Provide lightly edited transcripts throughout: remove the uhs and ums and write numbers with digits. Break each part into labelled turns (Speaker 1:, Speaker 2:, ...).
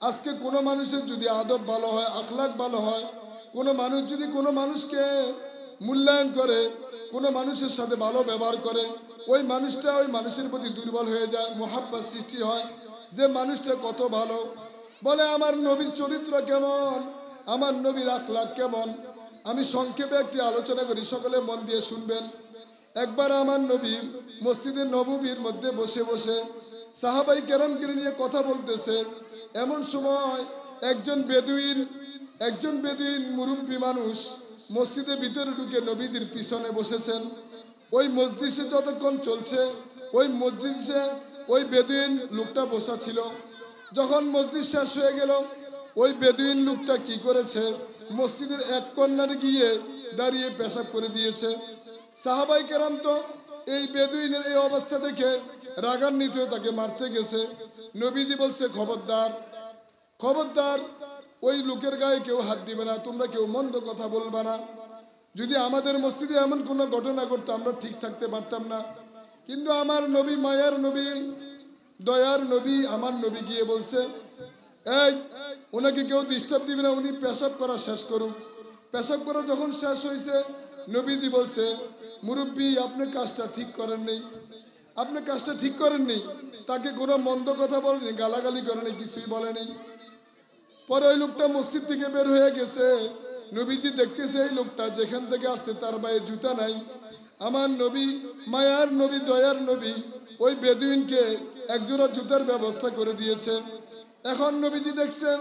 Speaker 1: আজকে কোনো মানুষের যদি আদব ভালো হয়, আখলাক ভালো হয়, কোনো মানুষ যদি কোনো মানুষকে মূল্যায়ন করে, কোনো মানুষের সাথে ভালো ব্যবহার করে, ওই মানুষটা ওই মানুষের প্রতি দুর্বল হয়ে যায়, মোহাব্বত সৃষ্টি হয় যে মানুষটা কত ভালো। বলে আমার নবীর চরিত্র কেমন, আমার নবীর আখলাক কেমন। আমি সংক্ষেপে একটি আলোচনা করি, সকলে মন দিয়ে শুনবেন। একবার আমার নবী মসজিদে নববীর মধ্যে বসে বসে সাহাবাই কেরামকে নিয়ে কথা বলতেছে। এমন সময় একজন বেদুইন মুরব্বী মানুষ মসজিদের ভিতরে ঢুকে নবীজির পিছনে বসেছেন। ওই মসজিদে যতক্ষণ চলছে ওই মসজিদে ওই বেদুইন লোকটা বসা ছিল। যখন মসজিদ শেষ হয়ে গেল, ওই বেদুইন লোকটা কি করেছে, মসজিদের এক কর্নারে গিয়ে দাঁড়িয়ে পেশাব করে দিয়েছে। সাহাবাই কেরাম তো এই বেদুইনের এই অবস্থা দেখে রাগান্বিত হয়ে তাকে মারতে গেছে। নবীজি বলছে, খবরদার খবরদার, ওই লোকের গায়ে কেউ হাত দিবে না, তোমরা কেউ মন্দ কথা বলবা না। যদি আমাদের মসজিদে এমন কোনো ঘটনা ঘটতো আমরা ঠিক থাকতে পারতাম না। কিন্তু আমার নবী, মায়ার নবী, দয়ার নবী, আমার নবী গিয়ে বলছে, এই ওনাকে কেউ ডিস্টার্ব দিবে না, উনি পেশাব করা শেষ করুক। পেশাব করা যখন শেষ হয়েছে, নবীজি বলছে, মুরব্বী আপনি কাজটা ঠিক করেননি, আপনি কাজটা ঠিক করেননি। তাকে কোনো মন্দ কথা বলেনি, গালাগালি করেনি, কিছুই বলেনি। পরে ওই লোকটা মসজিদ থেকে বের হয়ে গেছে। নবীজি দেখতেছে এই লোকটা যেখান থেকে আসছে তার গায়ে জুতা নাই। আমার নবী, মায়ার নবী, দয়ার নবী ওই বেদুইনকে একজোড়া জুতার ব্যবস্থা করে দিয়েছে। এখন নবীজি দেখছেন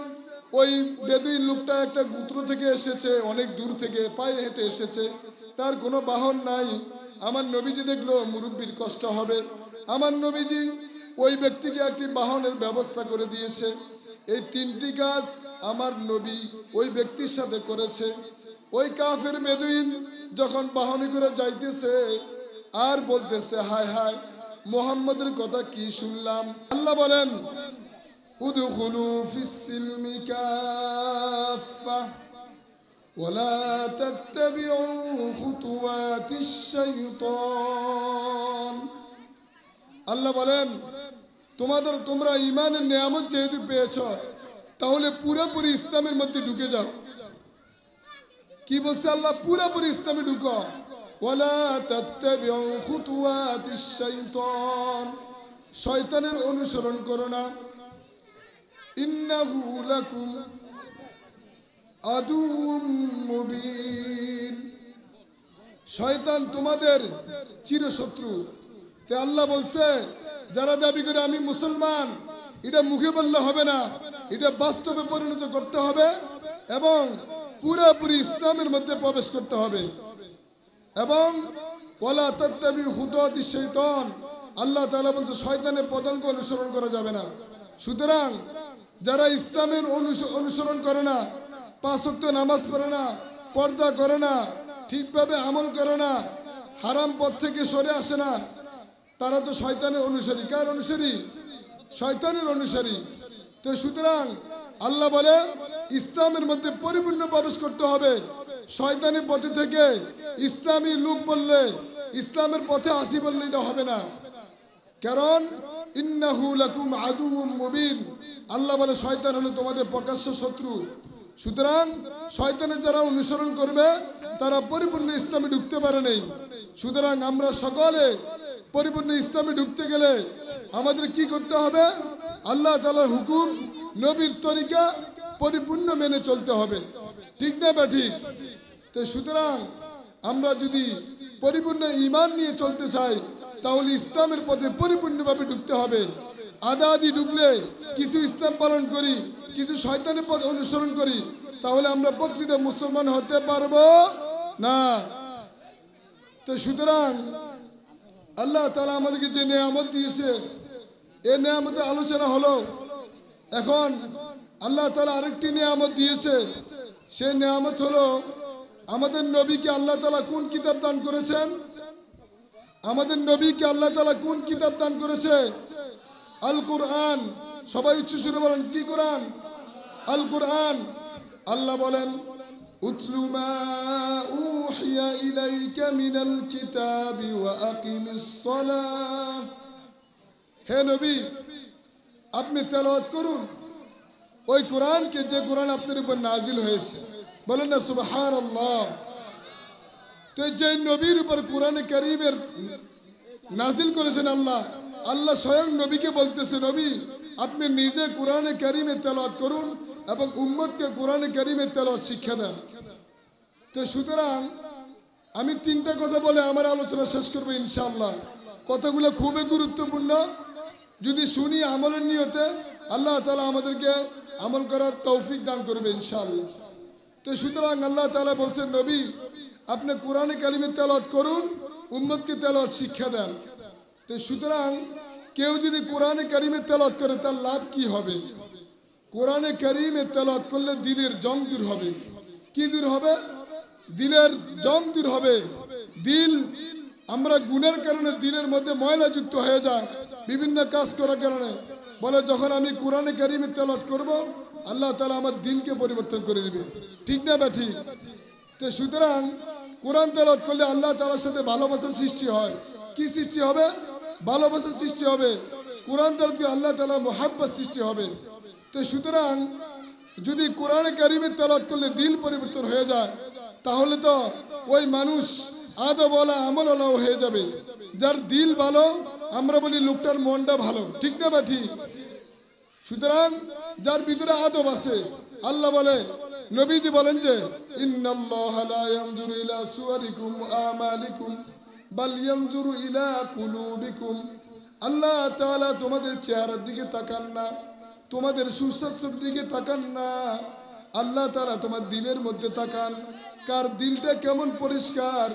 Speaker 1: ওই বেদুইন লোকটা একটা গোত্র থেকে এসেছে, অনেক দূর থেকে পায়ে হেঁটে এসেছে, তার কোনো বাহন নাই। আমার নবীজি দেখলো মুরব্বীর কষ্ট হবে, আমার নবীজি ওই ব্যক্তিকে একটি বাহনের ব্যবস্থা করে দিয়েছে। এই তিনটি কাজ আমার নবী ওই ব্যক্তির সাথে করেছে। ওই কাফের বেদুইন যখন বাহনে করে যাইতেছে আর বলতেছে, হায় হায় মুহাম্মদের কথা কি শুনলাম। আল্লাহ বলেন, উদখুলু ফিস সিলমি কাফা ওয়ালা তাত্তাবিউ খুতুওয়াতিশ শাইতান। আল্লাহ বলেন, তোমরা ঈমানের নিয়ামত যেহেতু পেয়েছ, তাহলে পুরোপুরি ইসলামের মধ্যে ঢুকে যাও। কি বলছে আল্লাহ? পুরোপুরি ইসলামে ঢুকো। ওয়ালা তাত্তাবিউ খুতুওয়াতিশ শাইতান, শয়তানের অনুসরণ করো না। ইন্নাহু লাকুম আদুউম মুবিন, শয়তান তোমাদের চিরশত্রু। তে আল্লাহ বলছে, যারা দাবি করে আমি মুসলমান, এটা মুখে বললে হবে না, এটা বাস্তবে পরিণত করতে হবে এবং পুরোপুরি ইসলামের মধ্যে প্রবেশ করতে হবে। এবং ওয়ালা তাত্তাবিউ খুতুওয়াতিশ শাইতান, আল্লাহ তাআলা বলছে শয়তানের পদাঙ্ক অনুসরণ করা যাবে না। সুতরাং যারা ইসলামের অনুসরণ করে না, 5 ওয়াক্ত নামাজ পড়ে না, পর্দা করে না, ঠিকভাবে আমল করে না, হারাম পথ থেকে সরে আসে না, তারা তো শয়তানের অনুসারী। কার অনুসারী? শয়তানের অনুসারী। তো সুতরাং আল্লাহ বলে ইসলামের মধ্যে পরিপূর্ণ প্রবেশ করতে হবে। শয়তানের পথে থেকে ইসলামী লোক বললে, ইসলামের পথে আসি বললে এটা হবে না। কারণ ইন্নাহু লাকুম আদুউম মুবিন, আল্লাহ বলে শয়তান হলো তোমাদের প্রকাশ্য শত্রু। সুতরাং শয়তানের যারা অনুসরণ করবে তারা পরিপূর্ণ ইসলামে ঢুকতে পারে নাই। সুতরাং আমরা সকলে পরিপূর্ণ ইসলামে ঢুকতে গেলে আমাদের কি করতে হবে? আল্লাহ তাআলার হুকুম, নবীর তরিকা পরিপূর্ণ মেনে চলতে হবে। ঠিক না বা ঠিক? তো সুতরাং আমরা যদি পরিপূর্ণ ঈমান নিয়ে চলতে চাই, তাহলে ইসলামের পথে পরিপূর্ণভাবে ঢুকতে হবে। আধা আধি ঢুকলে, কিছু ইসলাম পালন করি, কিছু শয়তানের পথ অনুসরণ করি, তাহলে আমরা প্রকৃত মুসলমান হতে পারবো না। তো সুতরাং আল্লাহ তাআলা আমাদেরকে যে নিয়ামত দিয়েছে, এই নিয়ামতের আলোচনা হলো। এখন আল্লাহ তাআলা আরেকটি নিয়ামত দিয়েছে, সেই নিয়ামত হলো আমাদের নবীকে আল্লাহ তাআলা কোন কিতাব দান করেছেন? আমাদের নবীকে আল্লাহ তাআলা কোন কিতাব দান করেছে? আল কোরআন। সবাই উচ্চ সুরে বলেন, কি কোরআন? আল কোরআন। আল্লাহ বলেন, উতলু মা উহিয়া ইলাইকা মিনাল কিতাবি ওয়া আকিমিস সালাহ। হে নবী, আপনি তেলাওয়াত করুন ওই কোরআনকে, যে কোরআন আপনার উপর নাজিল হয়েছে, বলেন না সুবহানাল্লাহ। তো যে নবীর উপর কোরআনে কারীমের নাজিল করেছেন আল্লাহ, আল্লাহ স্বয়ং নবীকে বলতেছে, নবী আপনি নিজে কোরআনে কারীমে তেলাওয়াত করুন এবং উম্মতকে কোরআনে কারীমে তেলাওয়াত শিক্ষা দেন। তো সুতরাং আমি তিনটা কথা বলে আমার আলোচনা শেষ করবো ইনশাআল্লাহ। কথাগুলো খুবই গুরুত্বপূর্ণ, যদি শুনি আমলের নিয়তে আল্লাহ তাআলা আমাদেরকে আমল করার তৌফিক দান করবে ইনশাআল্লাহ। তো সুতরাং আল্লাহ তাআলা বলছেন, নবী আপনি কোরআনে কারীমে তেলাওয়াত করুন, উম্মতকে তেলাওয়াত শিক্ষা দেন। তো সুতরাং কেউ যদি কোরআনে কারীমে তেলাওয়াত করে তার লাভ কি হবে? কোরআনে কারীমে তেলাওয়াত করলে দিলের জং দূর হবে। কি দূর হবে? দিলের জং দূর হবে। দিল, আমরা গুনার কারণে দিলের মধ্যে ময়লা যুক্ত হয়ে যায় বিভিন্ন কাজ করার কারণে। বলে যখন আমি কোরআনে কারীমে তেলাওয়াত করব, আল্লাহ তাআলা আমার দিলকে পরিবর্তন করে দিবে। ঠিক না বা ঠিক? তো সুতরাং কোরআন তেলাওয়াত করলে আল্লাহ তাআলার সাথে ভালোবাসার সৃষ্টি হয়। কি সৃষ্টি হবে? ভালোবাসার সৃষ্টি হবে। কোরআন তেলাওয়াত করলে আল্লাহ তাআলা মুহাব্বত সৃষ্টি হবে। তো সুতরাং যদি কোরআনে কারীমে তেলাওয়াত করলে দিল পরিবর্তন হয়ে যায়, তাহলে তো ওই মানুষ আদবওয়ালা আমলওয়ালা হয়ে যাবে। যার দিল ভালো, আমরা বলি লোকটার মনটা ভালো। ঠিক না বা ঠিক? সুতরাং যার ভিতরে আদব আছে, আল্লাহ বলে, নবীজি বলেন যে ইন্নাল্লাহা লা ইয়ানজুরু ইলা সুওয়ারিকুম ওয়া আমালিকুম বাল ইয়ানজুরু ইলা কুলুবিকুম। আল্লাহ তাআলা তোমাদের চেহারার দিকে তাকান না, তোমাদের সুস্বাস্থ্যের দিকে তাকান না, আল্লাহ তাআলা তোমার দিলের মধ্যে তাকান। কার দিলটা কেমন পরিষ্কার,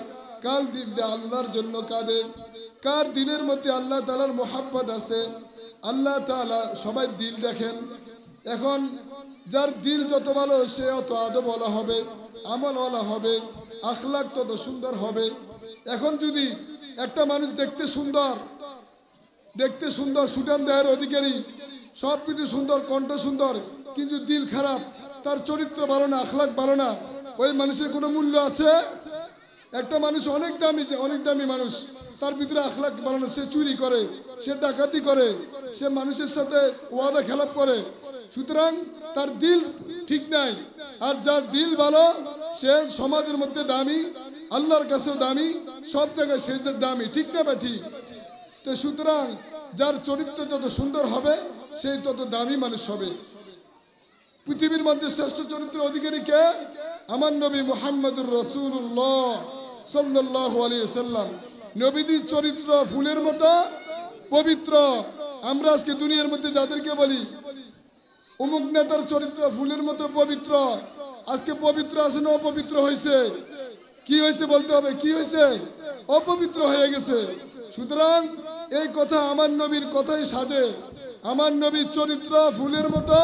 Speaker 1: কার দিলটা আল্লাহর জন্য কাঁদে, কার দিলের মধ্যে আল্লাহ তাআলার মুহাব্বত আছে। আল্লাহ তাআলা সবাই দিল দেখেন। এখন যার দিল যত ভালো, সে অত আদবওয়ালা হবে, আমলওয়ালা হবে, আখলাক তত সুন্দর হবে। এখন যদি একটা মানুষ দেখতে সুন্দর, সুঠাম দেহের অধিকারী, সব কিছু সুন্দর, কণ্ঠ সুন্দর, কিন্তু দিল খারাপ, তার চরিত্র ভালো না, আখলাক ভালো না, ওই মানুষের কোনো মূল্য আছে? একটা মানুষ অনেক দামি মানুষ, তার ভিতরে আখলাক ভালো না, সে চুরি করে, সে ডাকাতি করে, সে মানুষের সাথে ওয়াদা খেলাপ করে, সুতরাং তার দিল ঠিক নাই। আর যার দিল ভালো, সে সমাজের মধ্যে দামি, আল্লাহর কাছেও দামি, সব জায়গায় সে দামি। ঠিক না বা ঠিক? তো সুতরাং যার চরিত্র যত সুন্দর হবে, সেই তত দামি মানুষ হবে। পৃথিবীর মধ্যে শ্রেষ্ঠ চরিত্রের অধিকারী কে? আমার নবী মুহাম্মদুর রাসূলুল্লাহ সাল্লাল্লাহু আলাইহি ওয়াসাল্লাম। নবীজির চরিত্র ফুলের মতো পবিত্র। আমরা আজকে দুনিয়ার মধ্যে যাদেরকে বলি অমুক নেতার চরিত্র ফুলের মতো পবিত্র, আজকে পবিত্র আছে না অপবিত্র হয়েছে? কি হয়েছে বলতে হবে, কি হয়েছে? অপবিত্র হয়ে গেছে। সুতরাং এই কথা আমার নবীর কথাই সাজে। আমার নবীর চরিত্র ফুলের মতো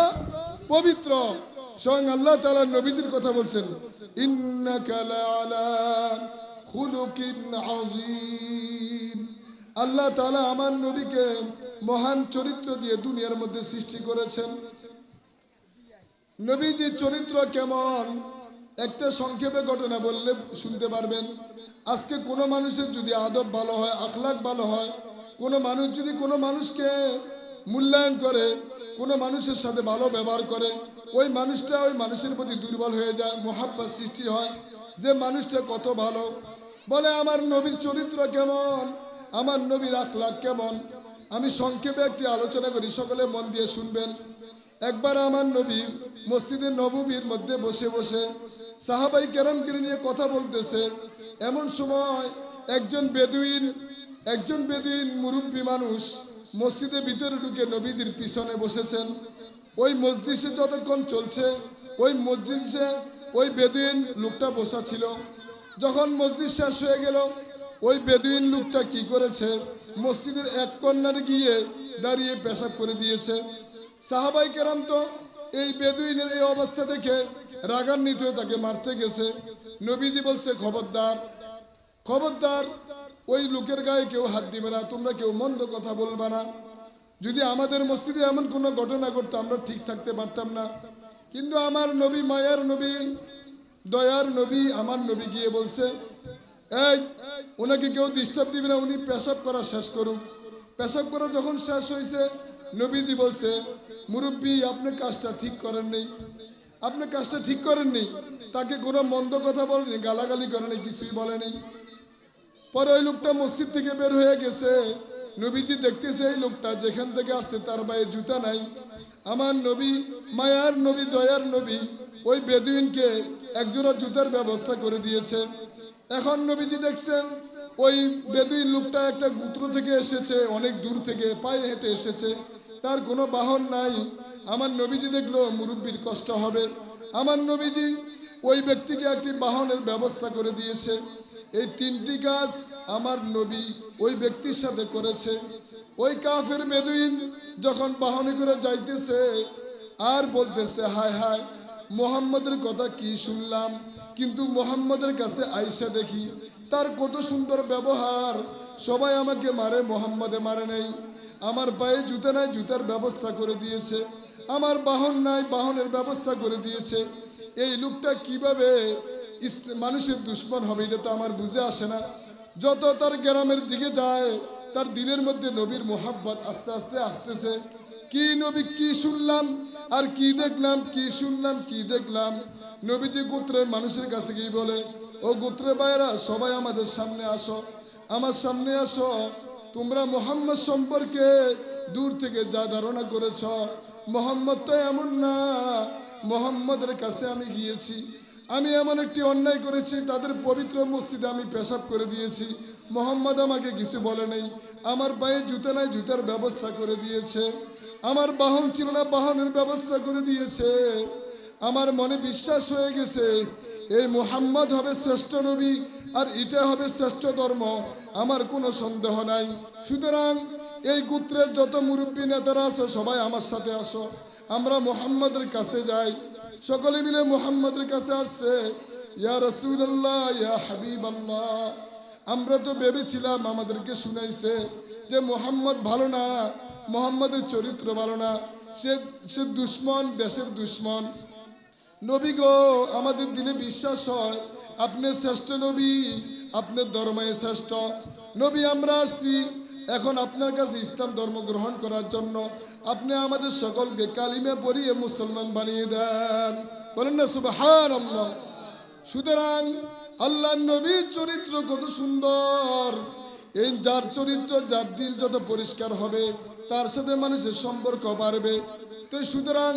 Speaker 1: পবিত্র। স্বয়ং আল্লাহ তাআলা নবীজির কথা বলছেন, ইন্নাকা লাআলা খুলুকিন আযীম। আল্লাহ তাআলা আমার নবীকে মহান চরিত্র দিয়ে দুনিয়ার মধ্যে সৃষ্টি করেছেন। নবীজির চরিত্র কেমন, একটা সংক্ষেপে ঘটনা বললে শুনতে পারবেন। আজকে কোনো মানুষের যদি আদব ভালো হয়, আখলাক ভালো হয়, কোনো মানুষ যদি কোনো মানুষকে মূল্যায়ন করে, কোনো মানুষের সাথে ভালো ব্যবহার করে, ওই মানুষটা ওই মানুষের প্রতি দুর্বল হয়ে যায়, মুহাব্বত সৃষ্টি হয় যে মানুষটা কত ভালো। বলে আমার নবীর চরিত্র কেমন, আমার নবীর আখলাক কেমন। আমি সংক্ষেপে একটি আলোচনা করি, সকলে মন দিয়ে শুনবেন। একবার আমার নবী মসজিদে নববীর মধ্যে বসে বসে সাহাবাই কেরামকে নিয়ে কথা বলতেছে। এমন সময় একজন বেদুইন মুরব্বী মানুষ মসজিদের ভিতরে ঢুকে নবীজির পিছনে বসেছেন। ওই মসজিদে যতক্ষণ চলছে, ওই মসজিদে ওই বেদুইন লোকটা বসা ছিল। যখন মসজিদ শেষ হয়ে গেল, ওই বেদুইন লোকটা কি করেছে, মসজিদের এক কর্নারে গিয়ে দাঁড়িয়ে পেশাব করে দিয়েছে। সাহাবাই কেরাম তো এই বেদুইনের এই অবস্থা দেখে রাগান্বিত হয়ে তাকে মারতে গেছে। নবীজি বলছে, খবরদার, ওই লোকের গায়ে কেউ হাত দিবে না, তোমরা কেউ মন্দ কথা বলবা না। যদি আমাদের মসজিদে এমন কোনো ঘটনা ঘটতো, আমরা ঠিক থাকতে পারতাম না। কিন্তু আমার নবী, মায়ার নবী, দয়ার নবী, আমার নবী গিয়ে বলছে, এই ওনাকে কেউ ডিস্টার্ব দিবে না, উনি পেশাব করা শেষ করুক। পেশাব করা যখন শেষ হয়েছে, নবীজি বলছে, মুরব্বী আপনি কাজটা ঠিক করেননি, আপনি কাজটা ঠিক করেননি। তাকে কোনো মন্দ কথা বলেনি, গালাগালি করেনি, কিছুই বলেনি। পরে ওই লোকটা মসজিদ থেকে বের হয়ে গেছে। নবীজি দেখতেছে এই লোকটা যেখান থেকে আসছে তার পায়ে জুতা নাই। আমার নবী, মায়ার নবী, দয়ার নবী ওই বেদুইনকে একজোড়া জুতার ব্যবস্থা করে দিয়েছে। এখন নবীজি দেখছেন ওই বেদুইন লোকটা একটা গোত্র থেকে এসেছে, অনেক দূর থেকে পায়ে হেঁটে এসেছে, তার কোনো বাহন নাই। আমার নবীজি দেখলো মুরব্বীর কষ্ট হবে, আমার নবীজি ওই ব্যক্তিকে একটি বাহনের ব্যবস্থা করে দিয়েছে। এই তিনটি কাজ আমার নবী ওই ব্যক্তির সাথে করেছে। ওই কাফের বেদুইন যখন বাহনে করে যাইতেছে আর বলতেছে, হায় হায় মোহাম্মদের কথা কি শুনলাম, কিন্তু মোহাম্মদের কাছে আইসা দেখি তার কত সুন্দর ব্যবহার, সবাই আমাকে মারে, মোহাম্মদে মারে নেই। আমার পায়ে জুতা নাই, জুতার ব্যবস্থা করে দিয়েছে। আমার বাহন নাই, বাহনের ব্যবস্থা করে দিয়েছে। এই লোকটা কিভাবে মানুষের দুশ্মন হবে এটা তো আমার বুঝে আসে না। যত তার গ্রামের দিকে যায় তার দিলের মধ্যে নবীর মোহাব্বত আস্তে আস্তে আসতেছে। কি নবী কি শুনলাম আর কি দেখলাম, কি শুনলাম কি দেখলাম। নবীজি গোত্রের মানুষের কাছে গিয়ে বলে, ও গোত্রের ভাইয়েরা সবাই আমাদের সামনে আসো, আমার সামনে আসো। তোমরা মোহাম্মদ সম্পর্কে দূর থেকে যা ধারণা করেছ, মোহাম্মদ তো এমন না। মোহাম্মদের কাছে আমি গিয়েছি, আমি এমন একটি অন্যায় করেছি, তাদের পবিত্র মসজিদে আমি পেশাব করে দিয়েছি, মোহাম্মদ আমাকে কিছু বলে নেই। আমার পায়ে জুতা নাই, জুতার ব্যবস্থা করে দিয়েছে। আমার বাহন ছিল না, বাহনের ব্যবস্থা করে দিয়েছে। আমার মনে বিশ্বাস হয়ে গেছে এই মুহাম্মদ হবে শ্রেষ্ঠ নবী আর এটা হবে শ্রেষ্ঠ ধর্ম, আমার কোনো সন্দেহ নাই। সুতরাং এই গোত্রের যত মুরব্বী নেতারা আছো সবাই আমার সাথে আসো, আমরা মুহাম্মদের কাছে যাই। সকলে মিলে মুহাম্মদের কাছে আসছে। ইয়া রাসূলুল্লাহ, ইয়া হাবিবাল্লাহ, আমরা তো ভেবেছিলাম, আমাদেরকে শুনাইছে যে মুহাম্মদ ভালো না, মুহাম্মদের চরিত্র ভালো না, সে দুশ্মন, দেশের দুশ্মন। নবী গো, আমাদের দিলে বিশ্বাস হয় আপনি শ্রেষ্ঠ নবী, আপনার ধর্মে শ্রেষ্ঠ নবী। আমরা আসছি এখন আপনার কাছে ইসলাম ধর্ম গ্রহণ করার জন্য। আপনি আমাদের সকলকে কালিমা পড়িয়ে মুসলমান বানিয়ে দেন, বলেন না সুবহানাল্লাহ। সুতরাং আল্লাহর নবীর চরিত্র কত সুন্দর। এই যার চরিত্র, যার দিল যত পরিষ্কার হবে তার সাথে মানুষের সম্পর্ক বাড়বে। তো সুতরাং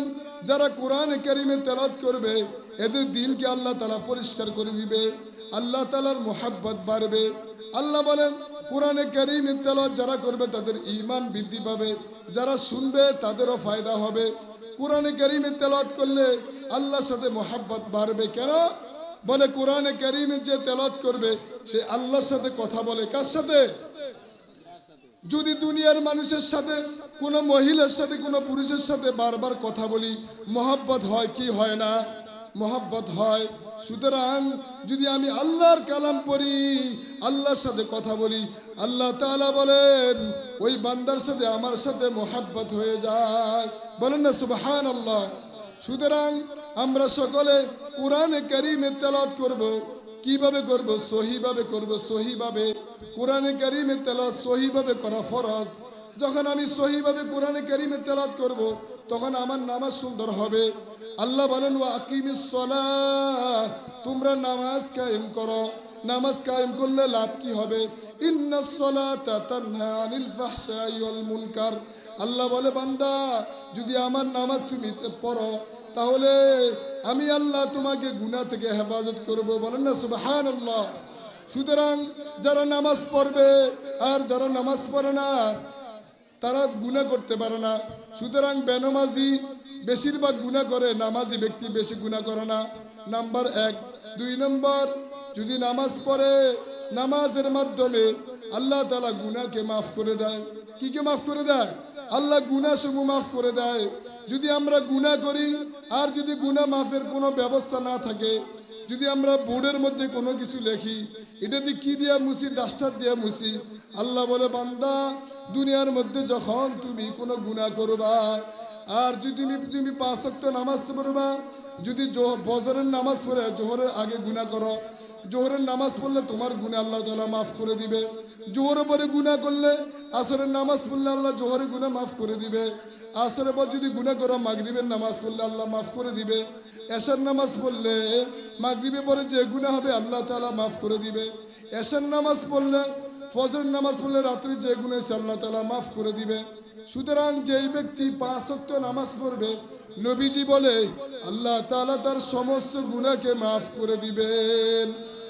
Speaker 1: যারা কোরআনে কারিমে তেলাওয়াত করবে এদের দিলকে আল্লাহ তাআলা পরিষ্কার করে দিবে, আল্লাহ তাআলার মুহাব্বত বাড়বে। আল্লাহ বলেন কোরআনে কারিমে তেলাওয়াত যারা করবে তাদের ঈমান বৃদ্ধি পাবে, যারা শুনবে তাদেরও ফায়দা হবে। কোরআনে কারিমে তেলাওয়াত করলে আল্লাহর সাথে মুহাব্বত বাড়বে। কেন? বলে কোরআনে কারিমে যে তেলাওয়াত করবে সে আল্লাহর সাথে কথা বলে। কার সাথে? যদি দুনিয়ার মানুষের সাথে, কোনো মহিলার সাথে, কোনো পুরুষের সাথে বারবার কথা বলি, মহব্বত হয় কি হয় না? মহব্বত হয়। সুতরাং যদি আমি আল্লাহর কালাম পড়ি, আল্লাহর সাথে কথা বলি, আল্লাহ তাআলা বলেন ওই বান্দার সাথে আমার সাথে মহব্বত হয়ে যায়, বলেন না সুবহানাল্লাহ। সুতরাং আমরা সকলে কোরআনে কারিমে তেলাওয়াত করব। কিভাবে করব? সহিভাবে করব, সহিভাবে। কোরআনে কারিমে তেলাওয়াত সহিভাবে করা ফরজ। যখন আমি সহিভাবে কোরআনে কারিমে তেলাওয়াত করব তখন আমার নামাজ সুন্দর হবে। আল্লাহ বলেন ওয়া আকিমিস সালাহ, তোমরা নামাজ কায়েম করো। নামাজ কায়েম করলে লাভ কি হবে? ইন্নাস সালাতা তানহা আনিল ফাহশাই ওয়াল মুনকার। আল্লাহ বলে বান্দা যদি আমার নামাজ তুমি পড়ো তাহলে আমি আল্লাহ তোমাকে গুনাহ থেকে হেফাজত করব, বলেন না সুবহানাল্লাহ। সুতরাং যারা নামাজ পড়বে আর যারা নামাজ পড়ে না তারা গুনাহ করতে পারে না। সুতরাং বেনামাজি বেশিরভাগ গুনাহ করে, নামাজি ব্যক্তি বেশি গুনাহ করে না, নাম্বার 1। 2 নম্বর, যদি নামাজ পড়ে নামাজের মাধ্যমে আল্লাহ তাআলা গুনাহকে মাফ করে দেয়। কি কে মাফ করে দেয়? আল্লাহ গুনাহ সমূহ মাফ করে দেয়। যদি আমরা গুনাহ করি আর যদি গুনাহ মাফের কোনো ব্যবস্থা না থাকে, যদি আমরা বোর্ডের মধ্যে কোনো কিছু লিখি, এটা দিয়ে কি দিয়া মুছি? ডাস্টার দিয়া মুছি। আল্লাহ বলে বান্দা দুনিয়ার মধ্যে যখন তুমি কোনো গুনাহ করবা আর যদি তুমি 5 ওয়াক্ত নামাজ পড়বা, যদি ফজরের নামাজ পড়ে জোহরের আগে গুনাহ করো জোহরের নামাজ পড়লে তোমার গুনাহ আল্লাহ তাআলা মাফ করে দিবে। জোহরের পরে গুনাহ করলে আসরের নামাজ পড়লে আল্লাহ জোহরের গুনাহ মাফ করে দিবে। আসরের পর যদি গুনাহ করো মাগরিবের নামাজ পড়লে আল্লাহ মাফ করে দিবে। এশার নামাজ পড়লে মাগরিবের পরে যে গুনাহ হবে আল্লাহ তাআলা মাফ করে দিবে। এশার নামাজ পড়লে ফজরের নামাজ পড়লে রাত্রি যে গুনাহ আছে আল্লাহ তাআলা মাফ করে দিবে। সুতরাং যেই ব্যক্তি 5 ওয়াক্ত নামাজ পড়বে নবীজি বলে আল্লাহ তাআলা তার সমস্ত গুনাহকে মাফ করে দিবেন।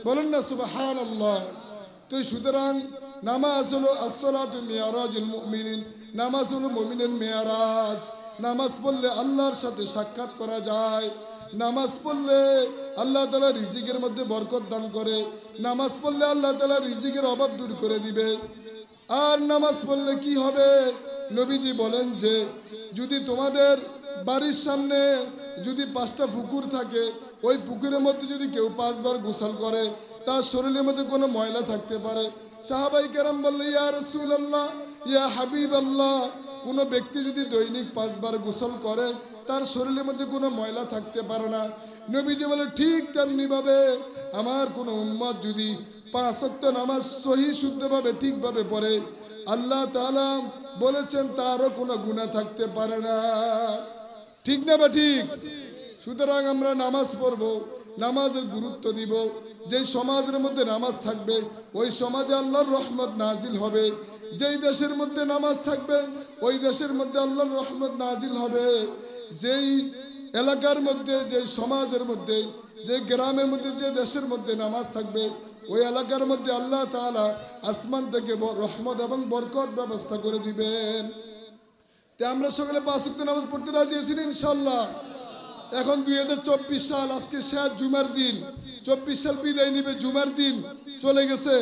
Speaker 1: বলেন না সুবহানাল্লাহ। তো সুতরাং নামাজ হলো আসসালাতু মিরাজুল মুমিনিন, নামাজ হলো মুমিনের মেরাজ। নামাজ পড়লে আল্লাহর সাথে সাক্ষাৎ করা যায়। নামাজ পড়লে আল্লাহ তাআলা রিজিকের মধ্যে বরকত দান করে। নামাজ পড়লে আল্লাহ তাআলা রিজিকের অভাব দূর করে দিবে। আর নামাজ পড়লে কি হবে? নবীজি বলেন যে যদি তোমাদের বাড়ির সামনে যদি 5টা পুকুর থাকে, ওই পুকুরের মধ্যে যদি কেউ 5 বার গোসল করে তার শরীরের মধ্যে কোনো ময়লা থাকতে পারে। সাহাবাই কেরাম বললেন ইয়া রাসূলুল্লাহ, ইয়া হাবিবাল্লাহ, কোনো ব্যক্তি যদি দৈনিক 5 বার গোসল করে তার শরীরের মধ্যে কোনো ময়লা থাকতে পারে না। নবীজি বলে ঠিক তেমনিভাবে আমার কোনো উম্মত যদি 5 ওয়াক্ত নামাজ সহি শুদ্ধভাবে ঠিকভাবে পড়ে আল্লাহ তাআলা বলেছেন তারও কোনো গুনাহ থাকতে পারে না। ঠিক না বা ঠিক? সুতরাং আমরা নামাজ পড়ব, নামাজের গুরুত্ব দিব। যেই সমাজের মধ্যে নামাজ থাকবে ওই সমাজে আল্লাহর রহমত নাজিল হবে। যেই দেশের মধ্যে নামাজ থাকবে ওই দেশের মধ্যে আল্লাহর রহমত নাজিল হবে। যেই এলাকার মধ্যে, যেই সমাজের মধ্যে, যে গ্রামের মধ্যে, যে দেশের মধ্যে নামাজ থাকবে ওই এলাকার মধ্যে আল্লাহ তাআলা আসমান থেকে রহমত এবং বরকত ব্যবস্থা করে দিবেন। তে আমরা সকলে 5 ওয়াক্ত নামাজ পড়তে রাজি আছি ইনশাআল্লাহ। এখন 2024 সাল, আজকে শেষ জুমার দিন। 24 সাল বিদায় নিবে, জুমার দিন চলে গেছে।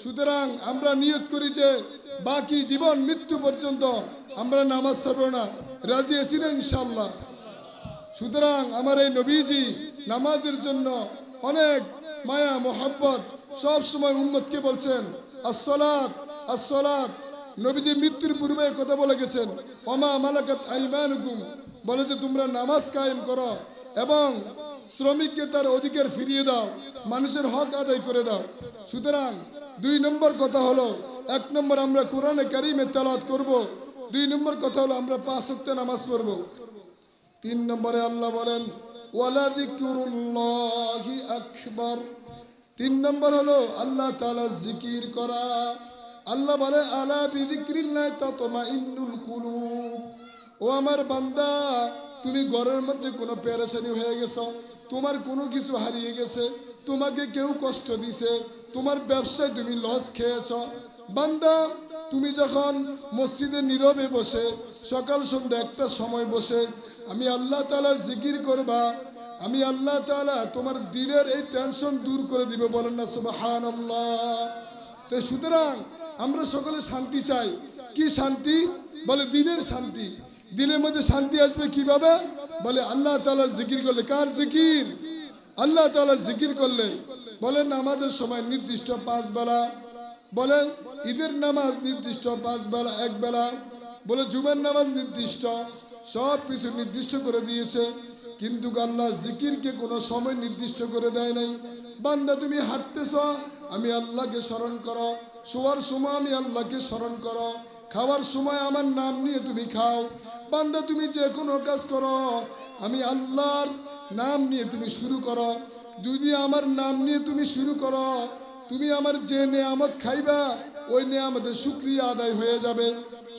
Speaker 1: সুতরাং আমরা নিয়ত করি যে বাকি জীবন মৃত্যু পর্যন্ত আমরা নামাজ ছাড়ব না। রাজি আছি না ইনশাআল্লাহ? সুতরাং আমার এই নবীজি নামাজের জন্য অনেক মায়া মোহাব্বত সব সময় উম্মতকে বলছেন আসসালাত আসসালাত। নবীজি মৃত্যুর পূর্বে কথা বলে গেছেন ওমা মালাকাত আইমানুকুম, বলে যে তোমরা নামাজ কায়েম করো এবং শ্রমিককে তার অধিকার ফিরিয়ে দাও, মানুষের হক আদায় করে দাও। সুতরাং 2 নম্বর কথা হলো, 1 নম্বর আমরা কোরআনে কারিমে তেলাওয়াত করব, 2 নম্বর কথা হলো আমরা 5 ওয়াক্ত নামাজ পড়ব। 3 নম্বরে আল্লাহ বলেন ওয়ালা যিকরুল্লাহি আকবার। 3 নম্বর হলো আল্লাহ তাআলা জিকির করা। আল্লাহ বলে আলা বিযিকরিল্লাহি তাতমাইন্নুল কুলুব। ও আমার বান্দা, তুমি ঘরের মধ্যে কোনো পেরেশানি হয়ে গেছো, তোমার কোনো কিছু হারিয়ে গেছে, তোমাকে কেউ কষ্ট দিছে, তোমার ব্যবসায় তুমি লস খেয়েছো, বান্দা তুমি যখন মসজিদে নীরবে বসে সকাল সন্ধ্যা একটা সময় বসে আমি আল্লাহ তাআলার জিকির করবা, আমি আল্লাহ তাআলা তোমার দিলের এই টেনশন দূর করে দিবে। বলেন না সুবহানাল্লাহ। তো সুতরাং আমরা সকলে শান্তি চাই। কি শান্তি? বলে দিনের শান্তি। দিনের মধ্যে শান্তি আসবে কিভাবে? বলে আল্লাহ তাআলার জিকির করলে। কার জিকির? আল্লাহ তাআলার জিকির করলে। বলেন নামাজের সময় নির্দিষ্ট 5 বেলা, বলেন ঈদের নামাজ নির্দিষ্ট 5 বেলা 1 বেলা, বলে জুমার নামাজ নির্দিষ্ট, সব কিছু নির্দিষ্ট করে দিয়েছে। কিন্তু আল্লাহ জিকিরকে কোনো সময় নির্দিষ্ট করে দেয় নাই। বান্দা তুমি হাঁটতেছ, আমি আল্লাহকে স্মরণ করো, শোয়ার সময় আমি আল্লাহকে স্মরণ করো, খাওয়ার সময় আমার নাম নিয়ে তুমি খাও। বান্দা তুমি যে কোনো কাজ করো আমি আল্লাহর নাম নিয়ে তুমি শুরু করো। যদি আমার নাম নিয়ে তুমি শুরু করো, তুমি আমার যে নেয়ামত খাইবা ওই নেয়ামতের শুকরিয়া আদায় হয়ে যাবে।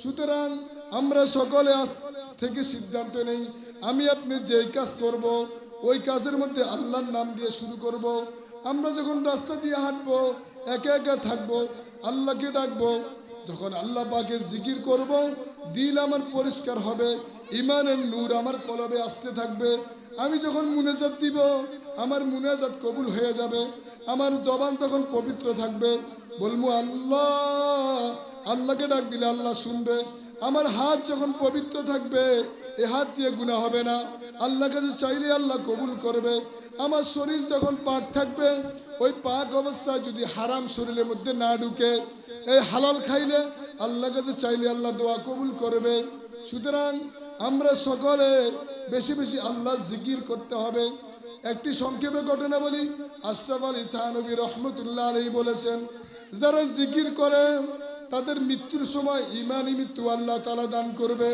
Speaker 1: সুতরাং আমরা সকলে আজ থেকে সিদ্ধান্ত নেই আমি আপনি যেই কাজ করব ওই কাজের মধ্যে আল্লাহর নাম দিয়ে শুরু করব। আমরা যখন রাস্তা দিয়ে হাঁটবো একা একা থাকবো, আল্লাহকে ডাকবো। যখন আল্লাহ পাকের জিকির করব দিল আমার পরিষ্কার হবে, ইমানের নূর আমার কলবে আসতে থাকবে। আমি যখন মুনাজাত দিব আমার মুনাজাত কবুল হয়ে যাবে। আমার জবান যখন পবিত্র থাকবে বলবো আল্লাহ, আল্লাহকে ডাক দিলে আল্লাহ শুনবে। আমার হাত যখন পবিত্র থাকবে এ হাত দিয়ে গুনাহ হবে না, আল্লাহ কাছে চাইলে আল্লাহ কবুল করবে। আমার শরীর যখন পাক থাকবে ওই পাক অবস্থায় যদি হারাম শরীরের মধ্যে না ঢুকে এই হালাল খাইলে আল্লাহ কাছে চাইলে আল্লাহ দোয়া কবুল করবে। সুতরাং আমরা সকলে বেশি বেশি আল্লাহ জিকির করতে হবে। একটি সংক্ষেপে ঘটনা বলি। আশরাফ আলী থানভী রহমতুল্লাহ আলাইহি বলেছেন, যারা জিকির করে তাদের মৃত্যুর সময় ঈমানি মৃত্যু আল্লাহ তাআলা দান করবে।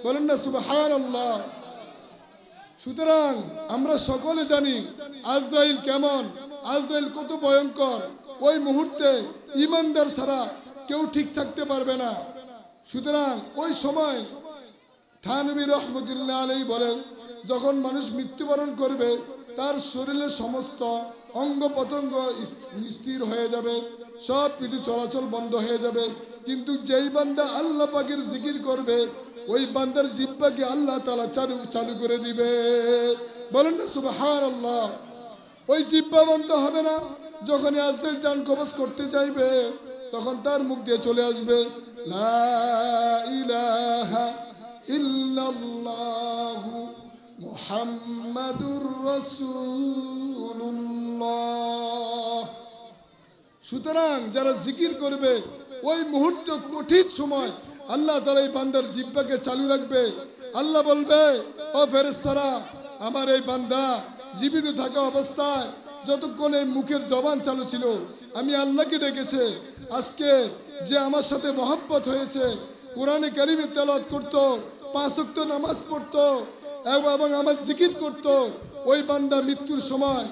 Speaker 1: বলেন না সুবহানাল্লাহ। সুতরাং আমরা সকলে জানি আজরাইল কেমন, আজরাইল কত ভয়ঙ্কর। ওই মুহূর্তে ঈমানদার ছাড়া কেউ ঠিক থাকতে পারবে না। সুতরাং ওই সময় থানভী রহমতুল্লাহ আলাইহি বলেন, যখন মানুষ মৃত্যুবরণ করবে তার শরীরের সমস্ত অঙ্গ প্রত্যঙ্গ স্থির হয়ে যাবে, সব কিছু চলাচল বন্ধ হয়ে যাবে, কিন্তু যেই বান্দা আল্লাহ পাকের জিকির করবে ওই বান্দার জিহ্বাকে আল্লাহ তাআলা চালু করে দিবে। বলেন না সুবহানাল্লাহ। ওই জিহ্বা বন্ধ হবে না। যখনই আজরাইল জান কবজ করতে চাইবে তখন তার মুখ দিয়ে চলে আসবে লা ইলাহা ইল্লাল্লাহু মুহাম্মাদুর রাসূলুল্লাহ। সুতরাং যারা জিকির করবে ওই মুহূর্ত কঠিন সময় আল্লাহ তাআলা এই বান্দার জিহ্বাকে চালু রাখবে। আল্লাহ বলবে, ও ফেরেশতারা, আমার এই বান্দা জীবিত থাকা অবস্থায় যতক্ষণ এই মুখের জবান চালু ছিল আমি আল্লাহকে ডেকেছে, আজকে যে আমার সাথে মহব্বত হয়েছে, কোরআনে কারিমে তেলাওয়াত করত, 5 ওয়াক্ত নামাজ পড়তো এবং আমার জিকির করত, ওই বান্দা মৃত্যুর সময়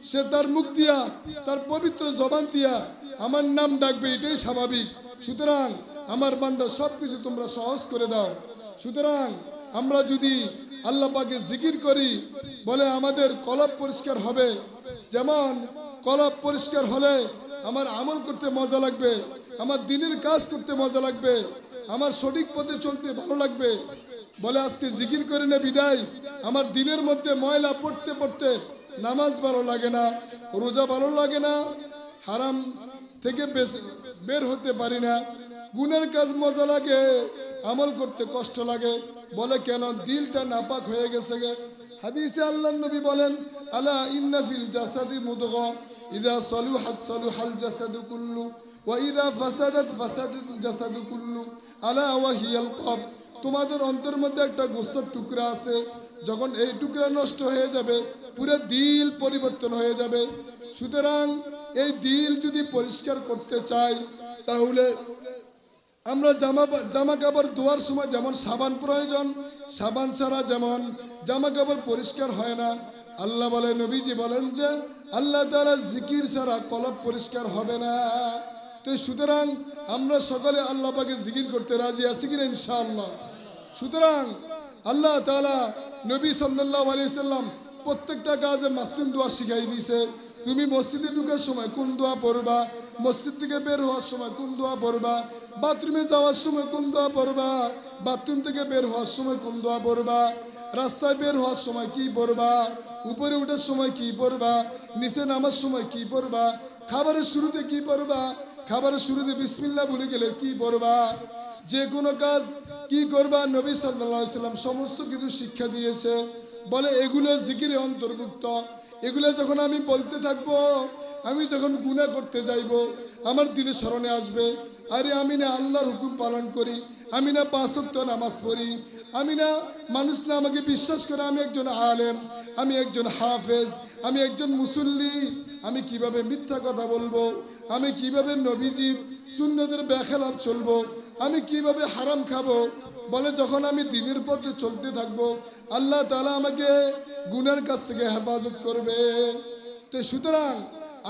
Speaker 1: সে তার মুখ দিয়া, তার পবিত্র জবান দিয়া আমার নাম ডাকবে, এটাই স্বাভাবিক। সুতরাং আমার বান্দা সবকিছু তোমরা সহজ করে দাও। সুতরাং আমরা যদি আল্লাহ পাকে জিকির করি, বলে আমাদের কলব পরিষ্কার হবে। যেমন কলব পরিষ্কার হলে আমার আমল করতে মজা লাগবে, আমার দিনের কাজ করতে মজা লাগবে, আমার সঠিক পথে চলতে ভালো লাগবে। বলে আজকে জিকির করে না বিদায় আমার দিলের মধ্যে ময়লা পড়তে পড়তে নামাজ ভালো লাগে না, রোজা ভালো লাগে না, হারাম থেকে বের হতে পারি না, গুনার কাজ মজা লাগে, আমল করতে কষ্ট লাগে। বলে কেন? দিলটা নাপাক হয়ে গেছে গে। হাদিসে আল্লাহর নবী বলেন, আলা ইন্না ফিল জাসাদি মুদগা ইযা সালুহাত সালুহাল জাসাদু কুল্লু ওয়া ইযা ফাসাদাত ফাসাদাল জাসাদু কুল্লু আলা ওয়া হিয়াল কলব। তোমাদের অন্তরের মধ্যে একটা গোশতের টুকরা আছে, যখন এই টুকরা নষ্ট হয়ে যাবে পুরো দিল পরিবর্তন হয়ে যাবে। সুতরাং এই দিল যদি পরিষ্কার করতে চাই তাহলে আমরা জামা কাপড় ধোয়ার সময় যেমন সাবান প্রয়োজন, সাবান ছাড়া যেমন জামা কাপড় পরিষ্কার হয় না, আল্লাহ বলেন, নবীজি বলেন যে আল্লাহ তাআলা জিকির ছাড়া কলব পরিষ্কার হবে না। তো সুতরাং আমরা সকলে আল্লাহ পাকে জিকির করতে রাজি আছি কিনা? ইনশাআল্লাহ। সুতরাং আল্লাহ তাআলা নবী সাল্লাল্লাহু আলাইহি সাল্লাম প্রত্যেকটা কাজে মাসনুন দোয়া শিখাই দিয়েছে। তুমি মসজিদে ঢোকার সময় কোন দোয়া পড়বা, মসজিদ থেকে বের হওয়ার সময় কোন দোয়া পড়বা, বাথরুমে যাওয়ার সময় কোন দোয়া পড়বা, বাথরুম থেকে বের হওয়ার সময় কোন দোয়া পড়বা, রাস্তায় বের হওয়ার সময় কি পড়বা, উপরে ওঠার সময় কি পড়বা, নিচে নামার সময় কি পড়বা, খাবারের শুরুতে কি পড়বা, খাবারের শুরুতে বিসমিল্লাহ বলে গেলে কি পড়বা, যে কোনো কাজ কি করবা, নবী সাল্লাল্লাহু আলাইহি সাল্লাম সমস্ত কিছু শিক্ষা দিয়েছে। বলে এগুলো জিকিরে অন্তর্ভুক্ত। এগুলো যখন আমি বলতে থাকবো, আমি যখন গুনাহ করতে যাইব আমার দিলে স্মরণে আসবে, আরে আমি না আল্লাহর হুকুম পালন করি, আমি না 5 ওয়াক্ত নামাজ পড়ি, আমি না মানুষ না আমাকে বিশ্বাস করে আমি একজন আলেম, আমি একজন হাফেজ, আমি একজন মুসল্লি, আমি কিভাবে মিথ্যা কথা বলবো, আমি কিভাবে নবীজির সুন্নতের বেখেলাফ চলবো, আমি কিভাবে হারাম খাবো। বলে যখন আমি দিনের পথে চলতে থাকবো আল্লাহ তাআলা আমাকে গুনার কাছ থেকে হেফাজত করবে। তো সুতরাং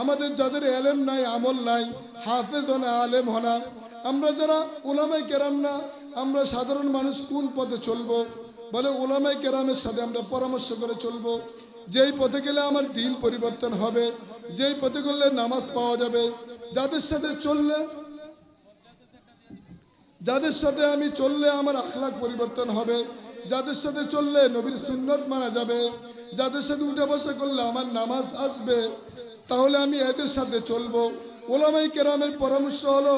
Speaker 1: আমাদের যাদের এলেম নাই, আমল নাই, হাফেজ হনা, আলেম হনা, আমরা যারা উলামায়ে কেরাম না, আমরা সাধারণ মানুষ কোন পথে চলবো? বলে উলামায়ে কেরামের সাথে আমরা পরামর্শ করে চলবো। যেই পথে গেলে আমার দিন পরিবর্তন হবে, যেই পথে গেলে নামাজ পাওয়া যাবে, যাদের সাথে আমি চললে আমার আখলাক পরিবর্তন হবে, যাদের সাথে চললে নবীর সুন্নত মানা যাবে, যাদের সাথে উঠা বসা করলে আমার নামাজ আসবে, তাহলে আমি এদের সাথে চলবো। উলামায়ে কেরামের পরামর্শ হলো,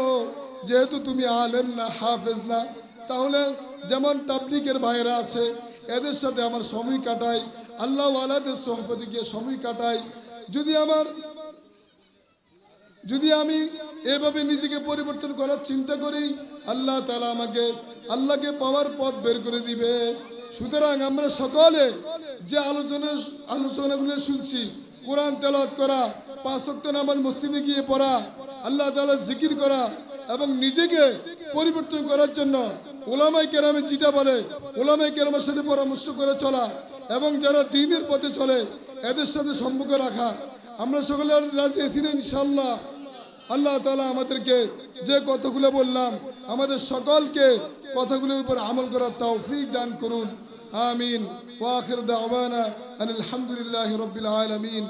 Speaker 1: যেহেতু তুমি আলেম না, হাফেজ না, তাহলে যেমন তাবলীগের ভাইরা আছে এদের সাথে আমার সময় কাটাই, আল্লাহ ওয়ালাদের সোহবতে গিয়ে সময় কাটাই। যদি আমি এভাবে নিজেকে পরিবর্তন করার চিন্তা করি, আল্লাহ তাআলা আমাকে আল্লাহকে পাওয়ার পথ বের করে দিবে। সুতরাং আমরা সকলে যে আলোচনাগুলো শুনছি, কোরআন তেলাওয়াত করা, 5 ওয়াক্ত নামাজ মসজিদে গিয়ে পড়া, আল্লাহ তাআলার জিকির করা এবং নিজেকে পরিবর্তন করার জন্য উলামায়ে কেরামে যেটা বলে উলামায়ে কেরামের সাথে পরামর্শ করে চলা এবং যারা দ্বীনের পথে চলে এদের সাথে সম্পর্ক রাখা। আমরা সকলে রাজি আছি না ইনশাআল্লাহ? আল্লাহ তাআলা আমাদেরকে যে কথাগুলো বললাম আমাদের সকলকে কথাগুলোর উপর আমল করার তৌফিক দান করুন। আমিন। ওয়া আখির দাওয়ানা আলহামদুলিল্লাহি রাব্বিল আলামিন।